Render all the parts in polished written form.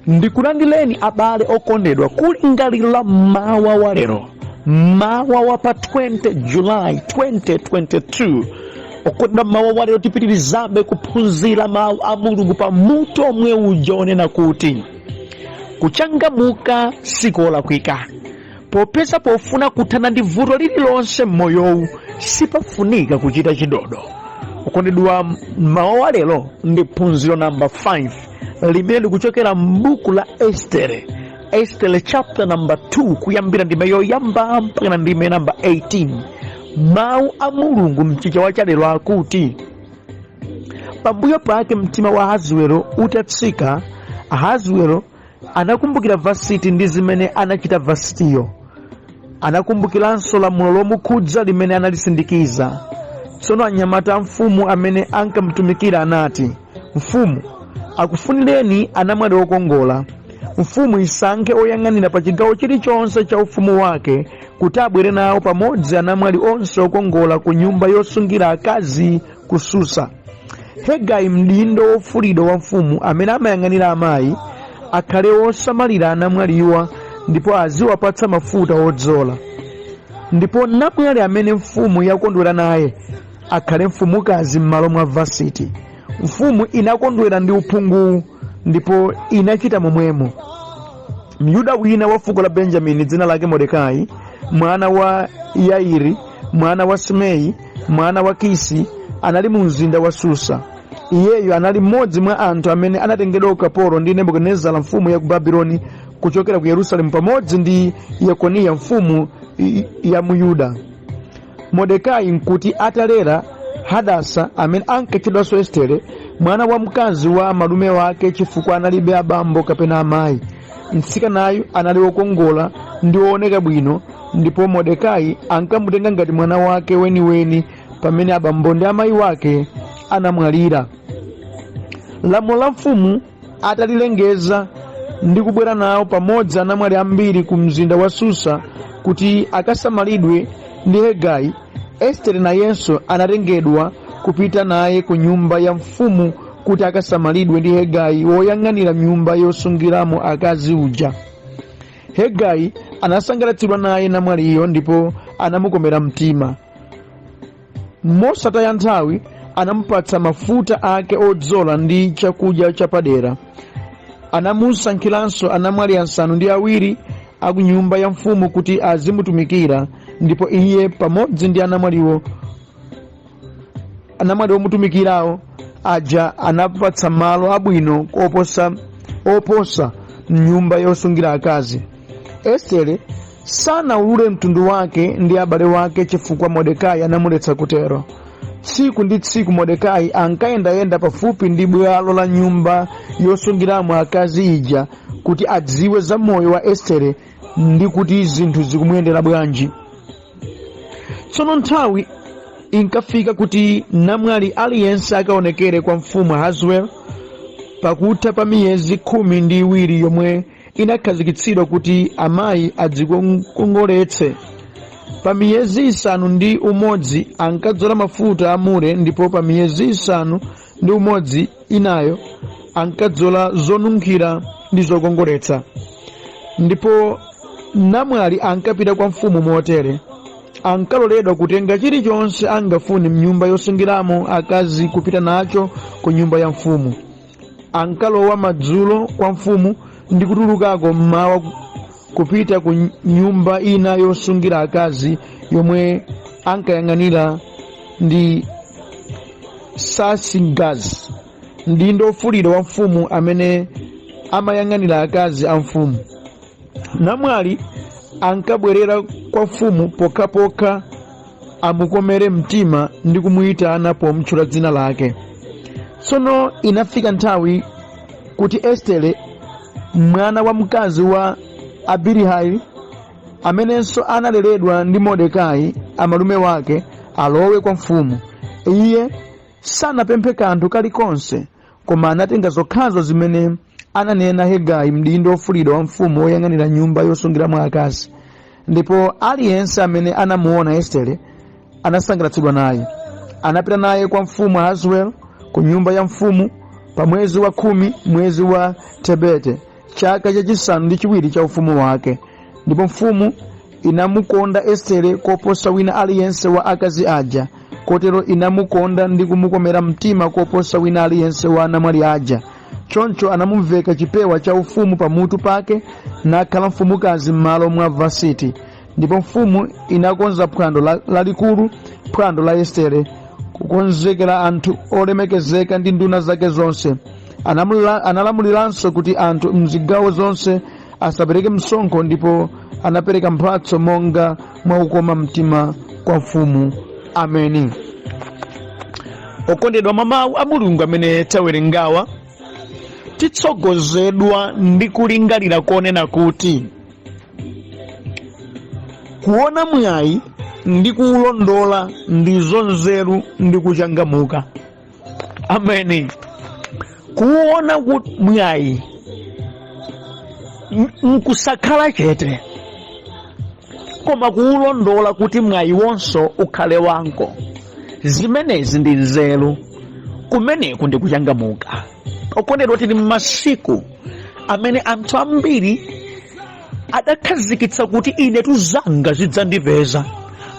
Ndikulandileni abale okondedwa ku lingaliro la mawa wa lero, mawa wa pa 20 July 2022. Okondedwa mawa wa lero tipitirizabe kuphunzira mawu a Mulungu pa mutu omwe uja onena kuti kuchangamuka sikolakwika. Popeza pofuna kuthana ndi vuto lililonse m'moyowu sipafunika kuchita chidodo. Okondedwa mawa wa lero ndi phunziro namba 5 limene likuchokera m'buku la Estere chapter number 2 kuyambira ndime yoyamba mpaka ndime namba 18. Mawu a Mulungu mchichewa cha lero akuti pambuyo pake mtima wa Ahasiwero utatsika, Ahasiwero anakumbukira vasiti ndi zimene anachita vasitiyo. Anakumbukiranso lamulo lomukhudza limene analisindikiza. Tsono anyamata a mfumu amene ankamutumikira anati, mfumu akufunireni anamwali okongola. Mfumu isankhe oyang'anira pa chigawo chilichonse cha ufumu wake kuti abwere nawo pamodzi anamwali onse okongola ku nyumba yosungira akazi ku Susa. Hegai mdindo wofulidwa wa mfumu amene amayang'anira amayi akhale osamalira anamwaliwa ndipo aziwapatsa mafuta odzola. Ndipo namwali amene mfumu yakondwera naye akhale mfumukazi m'malo mwa vasiti. Mfumu inakondwera ndi uphungu ndipo inachita momwemo. Myuda wina wa fuko la Benjamini dzina lake Mordekai, mwana wa Yairi, mwana wa Simei, mwana wa Kisi, anali mu mzinda wa Susa. Iyeyo anali mmodzi mwa anthu amene anatengedwa ukapolo ndi Nebukadinezara mfumu ya ku Babuloni kuchokera ku Yerusalemu pamodzi ndi Yekoniya mfumu ya mu Yuda. Mordekai nkuti atalera Hadasa amene ankatchedwanso Estere, mwana wa mkazi wa malume wake chifukwa analibe abambo kapena amayi. Mtsikanayu anali wokongola ndi wooneka bwino, ndipo Mordekai ankamutenga ngati mwana wake weniweni pamene abambo ndi amayi wake anamwalira. Lamulo la mfumu atalilengeza ndi kubwera nawo pamodzi anamwali ambiri ku mzinda wa Susa kuti akasamalidwe ndi Hegai, Estere nayenso anatengedwa kupita naye ku nyumba ya mfumu kuti akasamalidwe ndi Hegai woyang'anira nyumba yosungiramo akazi uja. Hegai anasangalatsidwa naye namwaliyo ndipo anamukomera mtima. Mosataya nthawi anamupatsa mafuta ake odzola ndi chakudya chapadera. Anamusankhiranso anamwali asanu ndi awiri aku nyumba ya mfumu kuti azimutumikira, ndipo iye pamodzi ndi anamwali omutumikirawo aja anapatsa malo abwino oposa mnyumba yosungira akazi. Estere sanaulule mtundu wake ndi abale wake chifukwa Mordekai anamuletsa kutero. Tsiku ndi tsiku Mordekai ankayendayenda pafupi ndi bwalo la nyumba yosungiramo akazi ija kuti adziwe za moyo wa Estere ndi kuti zinthu zikumuyendera bwanji. Tsono nthawi inkafika kuti namwali aliyense akaonekere kwa mfumu Ahasiwero pakutha pa miyezi 12 yomwe inakhazikitsidwa kuti amayi adzikongoletse. Pa miyezi 6 ankadzola mafuta amure, ndipo pa miyezi 6 inayo ankadzola zonunkhira ndi zokongoletsa. Ndipo namwali ankapita kwa mfumu motere. Ankaloledwa kutenga chilichonse angafune mnyumba yosungiramo akazi kupita nacho ku nyumba ya mfumu. Ankalowa madzulo kwa mfumu ndi kutulukako mmawa kupita ku nyumba ina yosungira akazi yomwe ankayang'anira ndi Sasingazi, mdindo wofulidwa wa mfumu amene amayang'anira akazi a mfumu. Namwali ankabwerera kwa mfumu pokhapokha amukomere mtima ndi kumuyitana pomutchula dzina lake. Tsono inafika nthawi kuti Estere, mwana wa mkazi wa Abihayili amenenso analeredwa ndi Mordekai amalume wake, alowe kwa mfumu. Iye sanapemphe kanthu kalikonse, koma anatenga zokhazo zimene ananena Hegai mdindo wofulidwa wa mfumu woyang'anira nyumba yosungiramo akazi. Ndipo aliyense amene anamuona Estere anasangalatsidwa naye. Anapita naye kwa mfumu Ahasiwero ku nyumba ya mfumu pa mwezi wa 10, mwezi wa Tebete, chaka chachisanu ndi chiwiri cha ufumu wake. Ndipo mfumu inamukonda Estere koposa wina aliyense wa akazi aja, kotero inamukonda ndi kumukomera mtima koposa wina aliyense wa anamwali aja. Choncho anamuveka chipewa cha ufumu pamutu pake, nakhala mfumukazi m'malo mwa Vasiti. Ndipo mfumu inakonza phwando lalikulu, phwando la Estere, kukonzekera anthu olemekezeka ndi nduna zake zonse. Analamuliranso kuti anthu mzigawo zonse asapereke msonkho, ndipo anapereka mphatso monga mwaukoma mtima kwa mfumu. Ameni. Okondedwa mamawu a Mulungu amene tawerengawa, titsogozedwa ndi kulingalira konena kuti kuona mwayi ndi kuulondola ndizo nzeru ndi kuchangamuka. Ameni. Kuona mwayi nkusakhala chete, koma kuulondola kuti mwayi wonso ukhale wanko, zimenezi ndi nzeru, kumeneku ndi kuchangamuka. Okondedwa, tili m'masiku amene anthu ambiri adakhazikitsa kuti ine tuzanga zidzandipeza.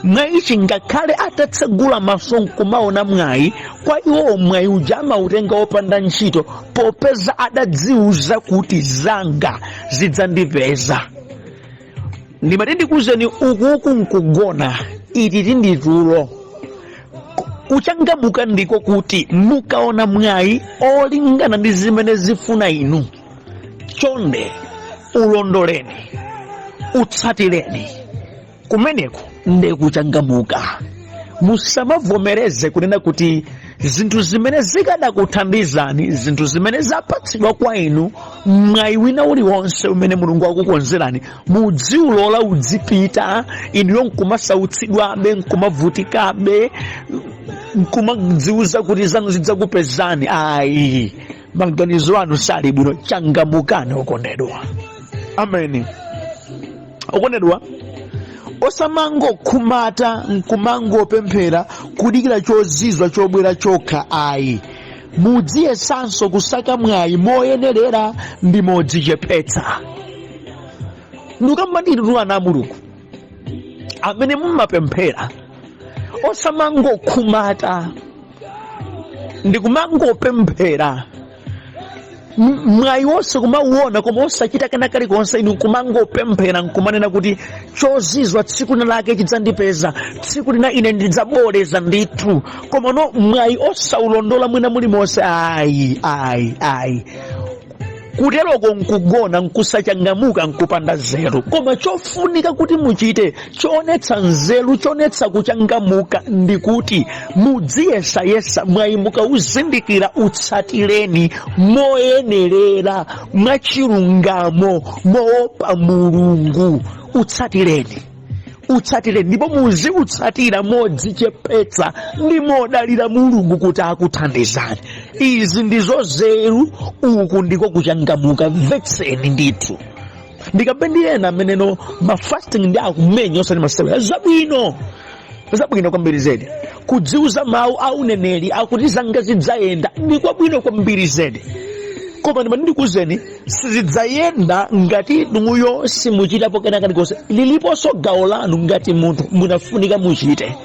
Mwayi chingakhale atatsegula maso nkumaona mwayi, kwa iwo mwayi uja amautenga wopanda ntchito, popeza adadziuza kuti zanga zidzandipeza. Ndimati ndikuzeni ukuku nkugona, iti tinditulo. Kuchangamuka ndiko kuti mukaona mwayi olingana ndi zimene zifuna inu, chonde ulondoleni, utsatireni. Kumeneku ndi kuchangamuka. Musamavomereze kunena kuti zinthu zimene zikadakuthandizani, zinthu zimene zapatsidwa kwa inu, mwayi wina uliwonse umene Mulungu akukonzerani, mudziulola udzipita, inuyo nkumasautsidwabe, nkumavutikabe, nkumadziuza kuti zanu zidzakupezani. Ayi, maganizo anu sali bwino. Changamukani okondedwa. Ameni. Okondedwa, osamangokhumata nkumangopemphera kudikira chozizwa chobwera chokha. Ayi, mudziyesanso kusaka mwayi moyenerera ndi modzichepetsa. Ndikukambanirira ana a Mulungu amene mumapemphera, osamangokhumata ndikumangopemphera mwayi wonse kumauona koma osachita kena kalikonse. Inu kumangopemphera nkumanena kuti chozizwa tsiku lake chidzandipeza, tsiku lina ine ndidzaboleza ndithu, koma no mwayi osaulondola mwina mulimonse. Ayi, kuteroko nkugona, nkusachangamuka, nkupanda nzeru. Koma chofunika kuti muchite, choonetsa nzeru, choonetsa kuchangamuka, ndi kuti mudziyesayesa mwayi, mukauzindikira utsatireni moyenerera, mwachilungamo, moopa Mulungu. Utsatireni ndipo muziutsatira modzichepetsa ndi modalira Mulungu kuti akuthandizani. Izi ndizo nzeru, uku ndiko kuchangamuka. Mvetseni ndithu. Ndikapendiyena ameneno mafasting ndi akumenya osati masewera, zabwino kwambiri zedi. Kudziuza mawu a uneneri akuti zanga zidzayenda, ndi kwabwino kwambiri zedi. Koma ndimati ndikuzeni, sizidzayenda ngati inuyo simuchitapo kena kalikonse. Liliponso gawo lanu ngati munthu munafunika muchite.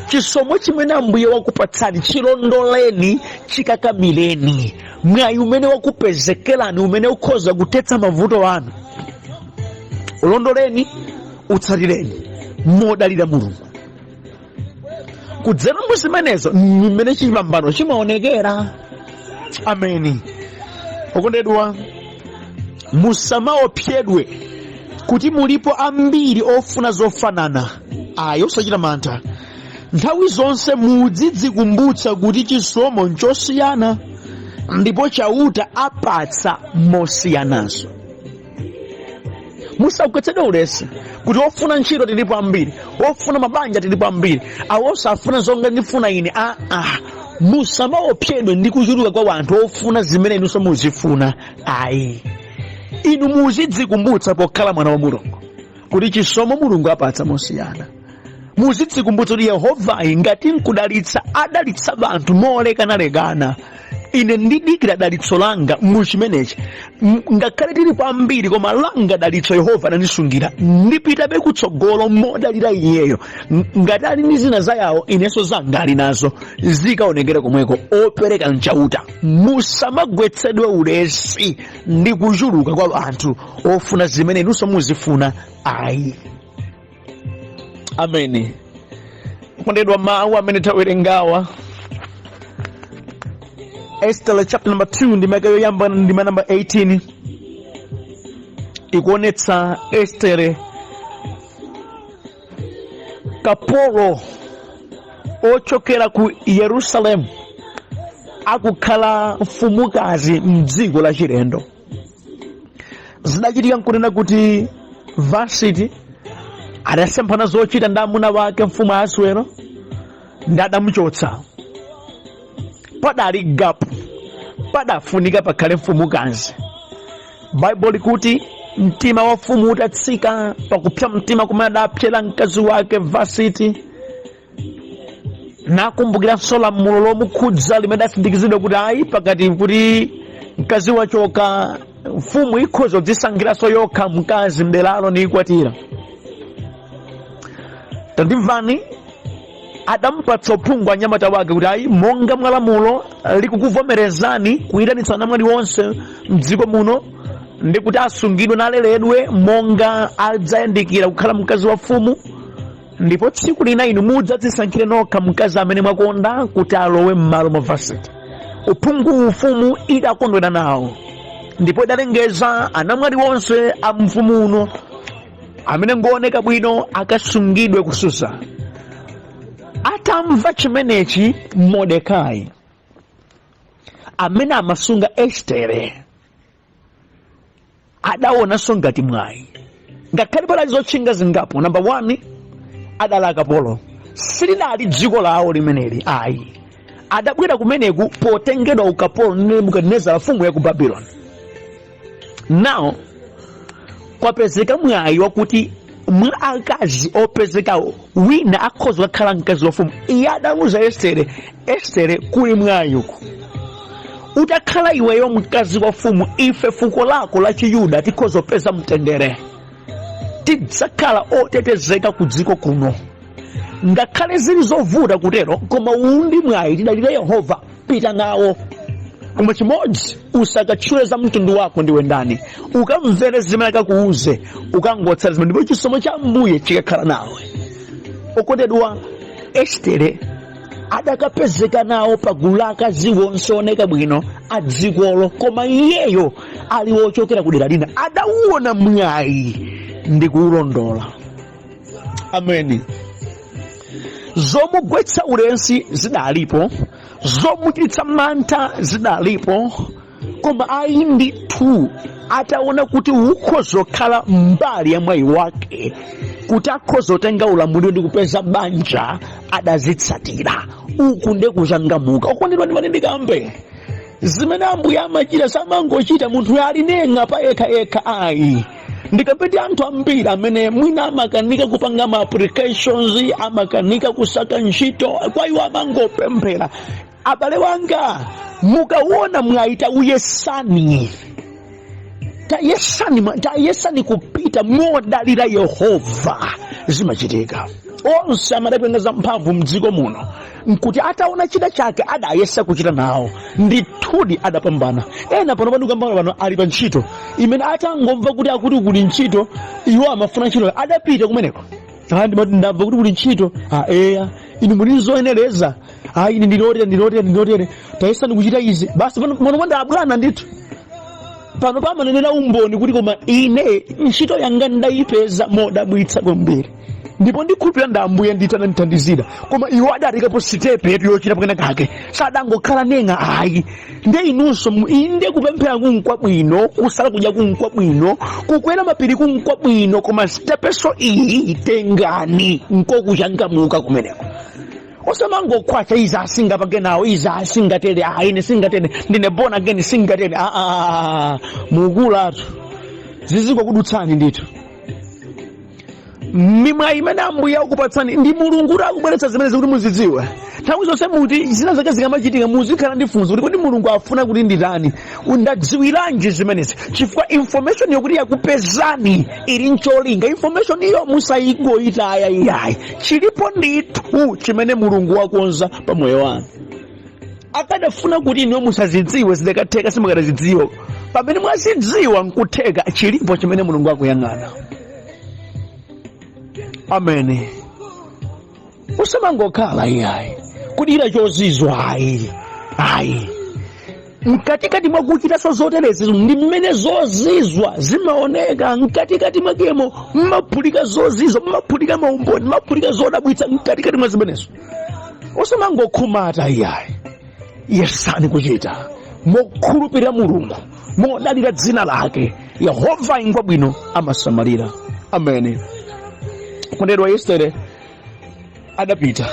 Chisomo chimene Ambuye wakupatsani chilondoleni, chikakamileni. Mwayi umene wakupezekerani, umene ukhoza kutetsa mavuto anu, ulondoleni, utsatireni modalira Mulungu. Kudzera muzimenezo mmene chipambano chimaonekera. Ameni. Okondedwa, musamaopsedwe kuti mulipo ambiri ofuna zofanana. Ayi, osachita mantha. Nthawi zonse mudzidzikumbutsa kuti chisomo nchosiyana, ndipo chauta apatsa mosiyananso. Musagwetsedwe ulesi kuti ofuna ntchito tilipo ambiri, ofuna mabanja tilipo ambiri, awonso afuna zonga ndifuna ine. Musamaopsedwe ndi kuchuluka kwa wanthu ofuna zimene inunso muzifuna. Ayi, inu muzidzikumbutsa pokhala mwana wa Mulungu kuti chisomo Mulungu apatsa mosiyana. Muzidzikumbutsa kuti Yehova ngati nkudalitsa, adalitsa banthu molekanalekana. ine ndidikira dalitso langa muchimenechi ngakhale tili kwambiri koma langa dalitso Yehova anandisungira ndipitabe kutsogolo modalira iyeyo ngati ali ndi zina za yawo inenso zanga ali nazo zikaonekera komweko opereka mchauta musamagwetsedwe ulesi ndi kuchuluka kwa anthu ofuna zimene inunso muzifuna ayi. Ameni. Kondedwa mawu amene tawerengawa Esther chapter number 2 ndimeke yoyamba ndima number 18 ikuonetsa Esther kapolo ochokera ku Yerusalemu akukhala mfumukazi mdziko la chilendo. Zidachitika nkunena kuti Vasiti adasemphana zochita ndi amuna wake mfumu Ahasuero ndi adamuchotsa. Padali gapu, padafunika pakhale mfumukazi. Bible likuti mtima wa mfumu utatsika pakupsa mtima kumene adapsera mkazi wake Vasiti, nakumbukiranso lamulo lomukhudza limene asindikizidwa kuti ayi pakati kuti mkazi wachoka mfumu ikhoza kudzisankhiranso yokha mkazi mderalo niyikwatira. Tandimvani, adampatsa uphungu anyamata wake kuti ayi monga mwa lamulo likukuvomerezani kuyitanitsa namwali wonse mdziko muno ndi kuti asungidwe naleredwe monga adzayandikira kukhala mkazi wa mfumu, ndipo tsiku lina inu mudzadzisankhire nokha mkazi amene mwakonda kuti alowe m'malo mwa Vasiti. Uphungu ufumu idakondwera nawo ndipo idalengeza anamwali wonse a mfumu uno amene ngooneka bwino akasungidwe ku Susa. Atamva chimenechi Mordekai amene amasunga Estere adaonanso ngati mwayi, ngakhale pali zotchinga zingapo. Number 1, adali akapolo, silidali dziko lawo limeneli ayi, adabwera kumeneku potengedwa ukapolo ndi Nebukadinezara mfumu ya ku Babylon. Now kwapezeka mwayi wakuti mwa akazi opezekawo wina akhoza kukhala mkazi wa mfumu. Iye adamuza Estere, Estere kuli mwayi uku, utakhala iweyo mkazi wa mfumu ife fuko lako la Chiyuda tikhoza kupeza mtendere, tidzakhala otetezeka ku dziko kuno. Ngakhale zili zovuta kutero koma undi mwayi tidalire Yehova, pita nawo. Koma chimodzi, usakatchule za mtundu wako ndiwe ndani, ukamvere zimene akakuuze, ukangotsala zimene, ndipo chisomo cha Ambuye chikakhala nawe. Okondedwa, Estere adakapezeka nawo pagulu la akazi wonse oneka bwino a dzikolo, koma iyeyo ali wochokera kudera lina adauona mwayi ndi kuulondola. Ameni. Zomugwetsa ulesi zidalipo, zomuchititsa mantha zidalipo, koma ayi ndithu ataona kuti ukhoza kukhala mbali ya mwayi wake, kuti akhoza kutenga ulamuliro ndi kupeza banja, adazitsatira. Uku nde kuchangamuka. Okondedwa ndimene ndikambe zimene Ambuye amachita samangochita munthu ali nenga pa yekha ayi. Ndikapeti anthu ambiri amene mwina amakanika kupanga ma applications, amakanika kusaka ntchito, kwa iwo amangopemphera. Abale wanga, mukaona mwaita uyesani, tayesani kupita modalira Yehova, zimachitika. Onse amadapengeza mphamvu mdziko muno nkuti ataona chida chake adayesa kuchita nawo, ndithudi adapambana. Ena pano padukambana pano ali pa ntchito imene atangomva kuti akuti kuli ntchito, iwo amafuna ntchito, adapita kumeneko. Ndamva kuti kuli ntchito, eya inu muli zoyenereza, ine ndilotere, tayesani kuchita izi. Basi pano ndabwana ndithu pano pamanenera umboni kuti koma ine ntchito yanga ndayipeza modabwitsa kwambiri, ndipo ndikhulupirira ndi Ambuye ndithandizira. Koma iwo adatikapo sitepe yetu yochita pakena kake, sadangokhala nenga ayi. Nde inunso inde kupemphera kunkwa bwino, kusala kudya kunkwa bwino, kukwera mapiri kunkwa bwino, koma sitepeso iyi tengani nkokuchangamuka kumeneko. Osamangokhwacha iza asingapake nawo, iza asingatere, ine singatere, ndine born again singatere. Mukulatu ziziko kudutsani ndithu. mimwa imene ambuye akupatsani ndi mulungu kuti akubweretsa zimenezi kuti muzidziwe. Nthawi zonse muti zina zake zikamachitika muzikhala ndi funso kuti munthu afuna kuti nditani, ndadziwiranji zimenezi, chifukwa information yokuti yakupezani ili ncholinga. Information iyo musayigoyitaya iyayi, chilipo ndithu chimene mulungu wakonza pa moyo wanu. Akadafuna kuti iniwo musazidziwe zidakatheka simukadazidziwa, pamene mwazidziwa nkutheka chilipo chimene mulungu akuyang'ana. Ameni. Usamangokhala iyayi kudira chozizwa ayi. Mkatikati mwakuchitaso zoterezi ndi mmene zozizwa zimaoneka. Mkatikati mwakemo mmaphulika zozizwa, mmaphulika maumboni, mmaphulika zodabwitsa mkatikati mwa zimenezo. Usamangokhumata iyayi. Yesani kuchita mokhulupirira mulungu, modalira dzina lake. Yehova ingwa bwino amasamalira. Ameni. Kondedwa Estere adapita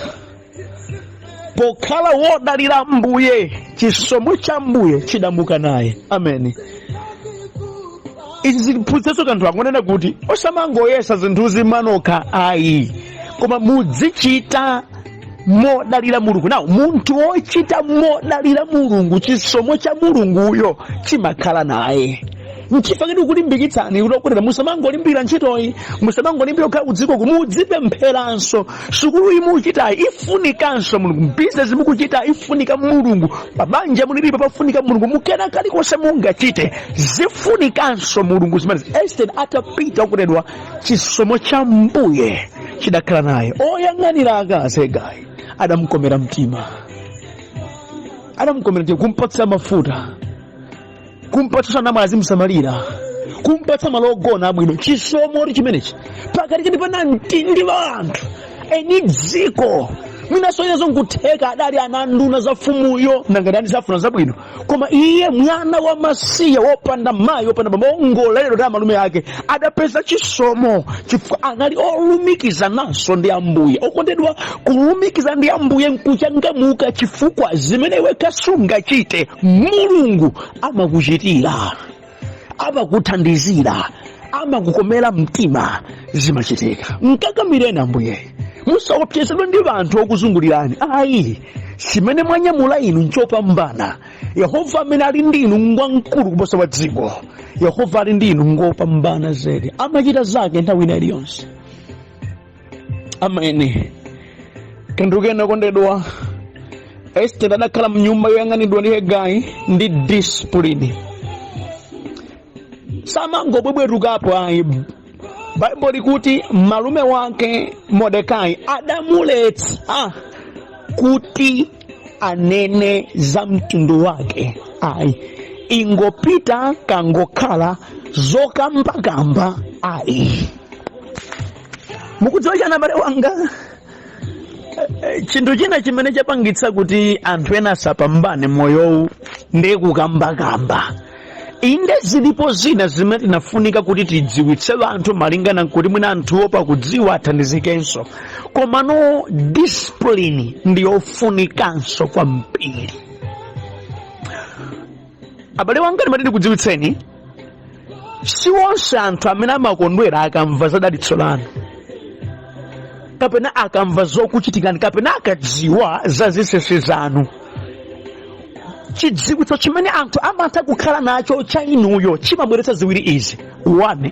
pokhala wodalira mbuye, chisomo cha mbuye chidamuka naye. Ameni. Izi ziliphunzitsa kanthu akunena kuti osamangoyesa zinthuzi manokha ayi, koma muzichita modalira mulungu. Nawo munthu wochita modalira mulungu, chisomo cha mulunguyo chimakhala naye. Nchifukwa kulimbikitsani kuti musamangolimbira ntchitoyi, musamangolimbira kukhala kudziko kumuzipempheranso. Sukulu imuchitayi ifunikanso mulungu, business mukuchita ifunika mulungu, pabanja munilipa pafunika mulungu, mukena kalikonse mungachite zifunikanso mulungu zimene. Estere atapita okondedwa, chisomo cha mbuye chidakhala naye. Oyang'anira akazi egayi adamukomera mtima, kumpatsa mafuta, kumpatsa namwe azimsamalira, kumpatsa malo ogona abwino. Chisomo chimenechi pakati pana mtindi wa anthu eni dziko minasoyezo nkutheka adali ana nduna za fumuyo nangadani zafuna zabwino, koma iye mwana wa masiya wopanda mayi wopanda baba ongolero ndi amalume ake adapeza chisomo chifukwa anali olumikiza naso ndi ambuye. Okondedwa, kulumikiza ndi ambuye nkuchangamuka chifukwa zimene iwe kasungachite mulungu amakuchitira, amakuthandizira, amakukomera mtima, zimachitika. Mkakamireni ambuye, musaopsezedwe ndi anthu okuzungulirani ayi. Chimene mwanyamula inu nchopambana. Yehova amene ali ndi inu ngwamkulu kuposa wa dziko. Yehova ali ndi inu ngopambana zedi, amachita zake nthawi ina iliyonse. Ameni. Kendukena kondedwa, Estere adakhala mnyumba yoyang'anidwa ndi Hegai ndi discipline. Samangobwebwetukapo ayi. Bible likuti malume wake Mordekai adamuletsa kuti anene za mtundu wake ayi, ingopita kangokhala zokambakamba ayi. Mukudziwa chana bale wanga, chinthu china chimene chapangitsa kuti anthu ena asapambane moyowu ndi kukambakamba. Inde zilipo zina zimene tinafunika kuti tidziwitse anthu malingana kuti mwina anthuwo pakudziwa athandizikenso, koma no discipline ndiyofunikanso kwambiri. Abale wanga ndimatini kudziwitseni, si wonse anthu amene amakondwera akamva za dalitso lanu, kapena akamva zokuchitikani, kapena akadziwa za zisisi zanu. Chidziwitso chimene anthu amatha kukhala nacho cha inuyo chimabweretsa ziwiri izi. 1,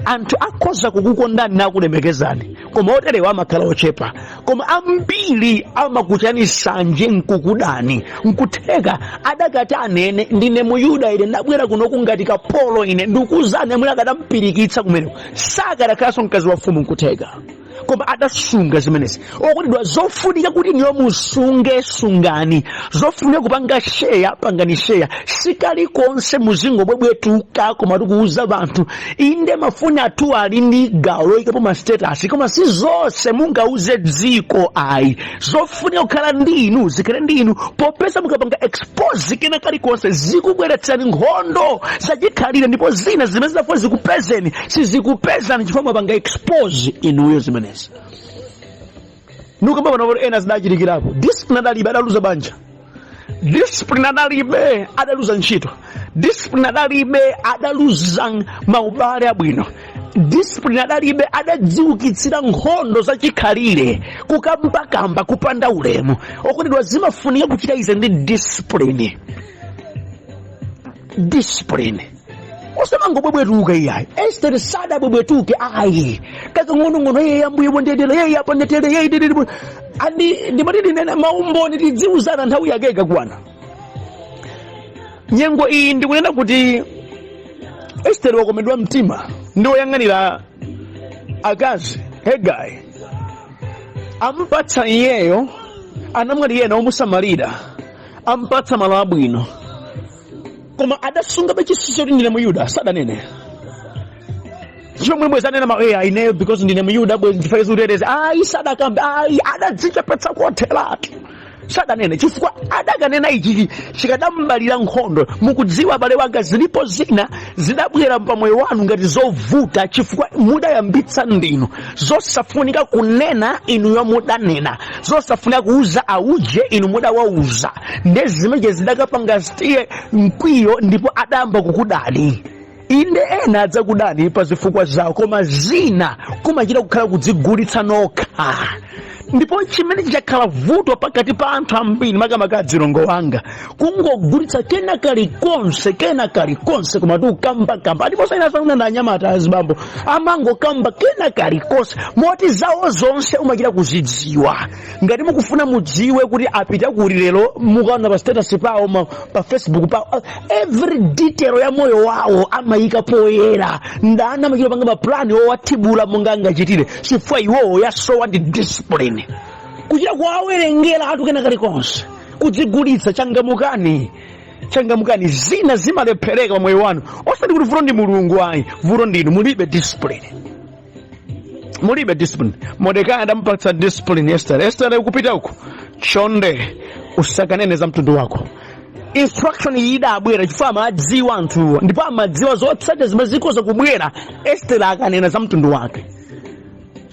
anthu akhoza kukukondani nakulemekezani, koma oterewa amakhala ochepa, koma ambiri amakuchani sanje nkukudani. Nkutheka adakati anene ndine muyuda ine ndabwera kuno kungati Kapolo ine ndikuzane mwina akadampirikitsa kumeneko sakadakhalanso mkazi wa mfumu. Nkutheka koma adasunga zimenezi. Okondedwa, zofunika kuti niyo musunge sungani, zofunika kupanga sheya pangani sheya. Sikali konse muzingo bwebwetuka koma tikuuza bantu inde mafuni atu ali ndi gawo ikapo ma status, koma si zonse mungauze dziko ayi. Zofunika kukhala ndinu, zikhale ndinu, popeza mukapanga expose kena kali konse zikubweretsani nkhondo zachikhalire, ndipo zina zimene zafuna zikupezeni sizikupezani chifukwa mwapanga expose inuyo zimenezi. Nukamba pano ena zidachitikirapo. Discipline adalibe adaluza banja, discipline adalibe adaluza ntchito, discipline adalibe adaluza maubale abwino, discipline adalibe, adadziukitsira nkhondo zachikhalire, kukambakamba kupanda ulemu. Okondedwa, zimafunika kuchita izi ndi discipline. Discipline. Osamangobwebwetuka iyayi. Estere sadabwebwetuke ayi. Kakang'onong'ono yeye ambuye bondedera yeye apandetere yeye dedede. Andi ndimatidi nena maumboni tidziuzana nthawi yake ikakwana. Nyengo iyi ndikunena kuti Estere wakomedwa mtima ndi woyang'anira akazi Hegai. Ampatsa iyeyo anamwali yena omusamalira, ampatsa malo abwino. Koma adasunga bechisisi kuti ndine Muyuda sadanene. Chomwe mwezanena ma ineyo because ndine Muyuda bwe ndifaiza utereze. Ayi sadakambe, ayi adadzichepetsa kotheratu. Sadanene chifukwa adakanena ichi chikadambalira nkhondo. Mukudziwa abale wanga zilipo zina zidabwera pamoyo wanu ngati zovuta chifukwa mudayambitsa ndinu. Zosafunika kunena inu yomudanena. Zosafunika kuuza auje inu mudawauza. Ndezimene zidakapanga stiye mkwiyo ndipo adamba kukudani. Inde ena adzakudani pa zifukwa zawo, koma zina kumachita kukhala kudzigulitsa nokha. Ndipo chimene chakhala vuto pakati pa anthu ambiri makamaka adzilongo wanga kungogulitsa kena kalikonse koma tukambakamba. Ndipo sainasana na anyamata azibambo amangokamba kena kalikonse moti zawo zonse umachita kuzidziwa. Ngati mukufuna mudziwe kuti apita kuli lero mukaona pa status pawo pa Facebook pawo, every detail ya moyo wawo amayika poyera. Ndana amachita panga maplani owathibula monga angachitire chifukwa iwowo yasowa ndi discipline. Kuchita kuwawerengera atu kena kalikonse kudzigulitsa. Changamukani zina zimalephereka pamoyo wanu. Osati kuti vuto ndi mulungu ayi, vuto ndinu mulibe discipline. Mordekai adampatsa discipline Estere kupita uko chonde usakanene za mtundu wako. Instruction iyi idabwera chifukwa amadziwa anthuwo ndipo amadziwa zotsatira zimene zikhoza kubwera. Estere akanena za mtundu wake.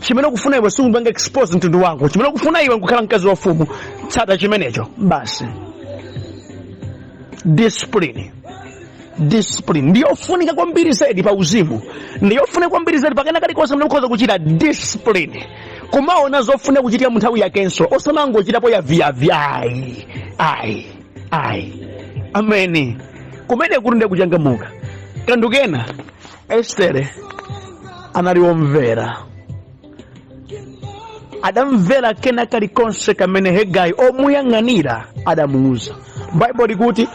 Chimene kufuna iwe sungupanga expose mtundu wako. Chimene kufuna iwe nkukhala mkazi wa fumu, tsata chimenecho basi. Discipline ndiyofunika kwambiri zaidi pa uzimu. Ndiyofunika kwambiri zaidi pakena kalikonse mene mukhoza kuchita discipline. Kumaona zofuna kuchitika mu nthawi yakenso osamangochitapo ya via. Ayi. Ameni. Kumene kuti ndiye kuchangamuka. Kandukena Estere analionvera. Adamvera kena kalikonse kamene Hegai omuyang'anira adamuuza. Bible kuti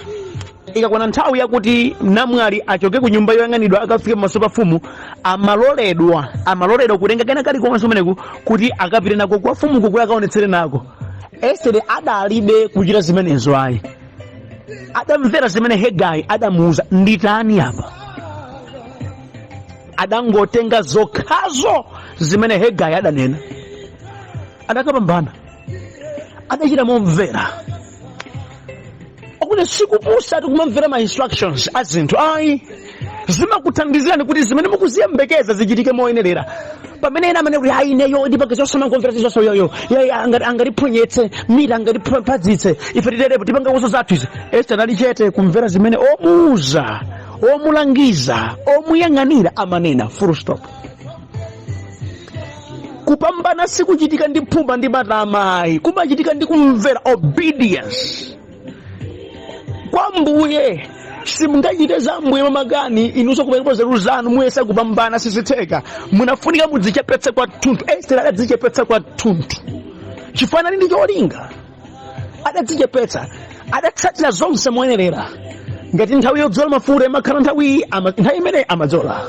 ikakwana nthawi yakuti namwali achoke ku nyumba yoyang'anidwa akafike pamaso pa fumu, amaloledwa kutenga kena kalikonse kumeneku kuti akapite nako kwa fumu kuti akaonetsere nako. Estere adalibe kuchita zimenezo ayi. Adamvera zimene Hegai adamuuza. Nditani apa? Adangotenga zokhazo zimene Hegai adanena. Adakapambana. Adachita momvera. Okune sikupusa tikumamvera ma instructions azinthu ayi. Zimakuthandizirani kuti zimene mukuziyembekeza zichitike moyenerera. Pamene ena amene kuti ayi neyo ndipake zosamangomvera zizoso yoyo. Angatiphonyetse, mira angatipadzitse. Ife titerepo tipanga kuso zathu izi. Estere ali chete kumvera zimene omuuza, omulangiza, omuyang'anira amanena. Full stop. Kupambana sikuchitika ndi phumba ndi matamayi, kumachitika ndi kumvera. Obedience kwa Mbuye. Simungachite za Mbuye mamagani inuso kupereka zeru zanu muyesa kupambana sizitheka. Munafunika mudzichepetse kwa thunthu. Estere adadzichepetsa kwa thunthu. Chifanani ndi cholinga. Adadzichepetsa. Adatsatira zonse moyenerera. Ngati nthawi yodzola mafuta imakhala nthawi imene amadzola.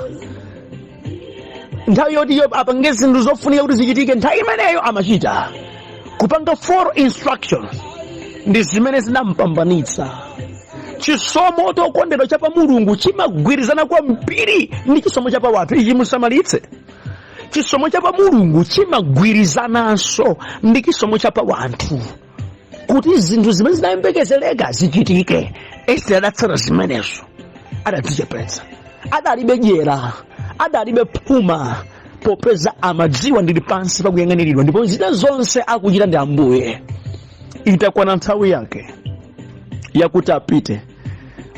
Nthawi yoti apange zinthu zofunika kuti zichitike nthawi imeneyo amachita. Kupanga 4 instructions ndi zimene zinampambanitsa. Chisomo tokondedwa cha pa Mulungu chimagwirizana kwambiri ndi chisomo cha pa wanthu. Ichi musamalitse. Chisomo cha pa Mulungu chimagwirizananso ndi chisomo cha pa wanthu kuti zinthu zimene zinayembekezereka zichitike. Estere adatsata zimenezo. Adadzichepetsa. Adalibe dyera. Adalibe phuma popeza amadziwa ndili pansi pakuyang'aniridwa ndipo zina zonse akuchita ndi Ambuye. Itakwana nthawi yake yakuti apite.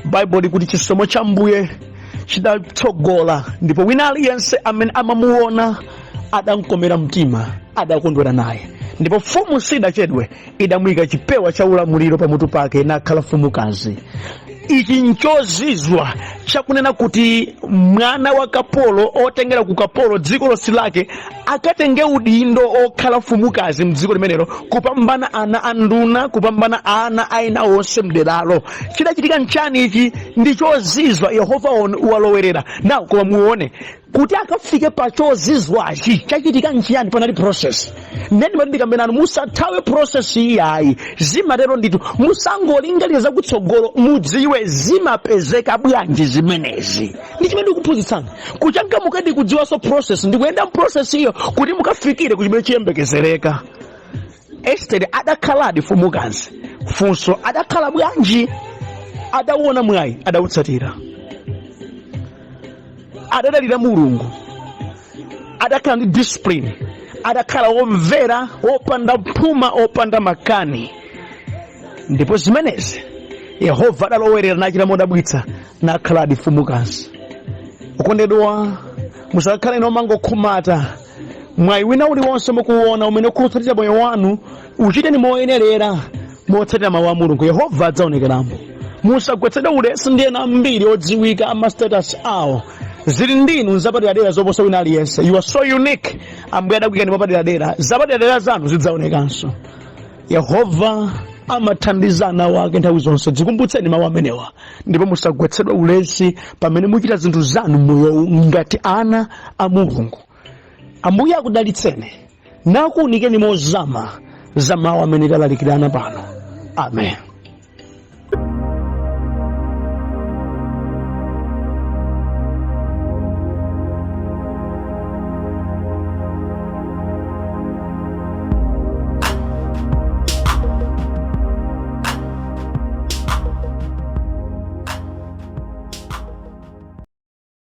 Bible kuti chisomo cha Mbuye chidatsogola, ndipo wina aliyense amene amamuona adamkomera mtima, adakondwera naye. Ndipo mfumu sidachedwe, idamuyika chipewa cha ulamuliro pamutu pake, nakhala mfumukazi. Ichi nchozizwa chakunena kuti mwana wa kapolo otengera ku kapolo dziko lonse lake akatenge udindo okhala mfumukazi mdziko limenelo, kupambana ana anduna, kupambana ana aina onse mderalo. Chidachitika nchani ichi? Ndi chozizwa Yehova walowerera. Naw koma muone kuti akafike pa chozizwachi chachitika nchiyani. Panali process. Neni ndikambenani musathawe process iyayi, zimatero nditu. Musangolingalira zakutsogolo, mudziwe zimapezeka bwanji zimenezi. Ndi chimene ndikuphunzitsani kuchanga mukadi kudziwaso process, ndikuyenda process iyo kuti mukafikire ku chimene chiyembekezereka. Estere adakhaladi mfumukazi. Funso adakhala bwanji? Adawona mwayi, adawutsatira. Adadalira Mulungu, adakhala ndi discipline, adakhala womvera, wopanda mphuma, opanda makani. Ndipo zimenezi Yehova adalowerera nachita modabwitsa, nakhaladi mfumukazi. Ukondedwa, musakakhale nomangokhumata. Mwayi wina uliwonse mukuwona umene ukutsatira moyo wanu, uchiteni moyenerera, motsatira mawu a Mulungu. Yehova adzaonekeramo. Musagwetsedwe ulesi ndi ena ambiri odziwika ama status awo. Zili ndinu nzapaderadera zoposa wina aliyense. You are so unique. Ambuye adakuyikani papaderadera. Zapaderadera zanu zidzaonekanso. Yehova amathandiza ana wake nthawi zonse. Dzikumbutseni mawu amenewa. Ndipo musagwetsedwe ulesi pamene muchita zinthu zanu moyo ngati ana a Mulungu. Ambuye akudalitseni nakuunikeni mozama za mawu amene talalikirana pano. Amen.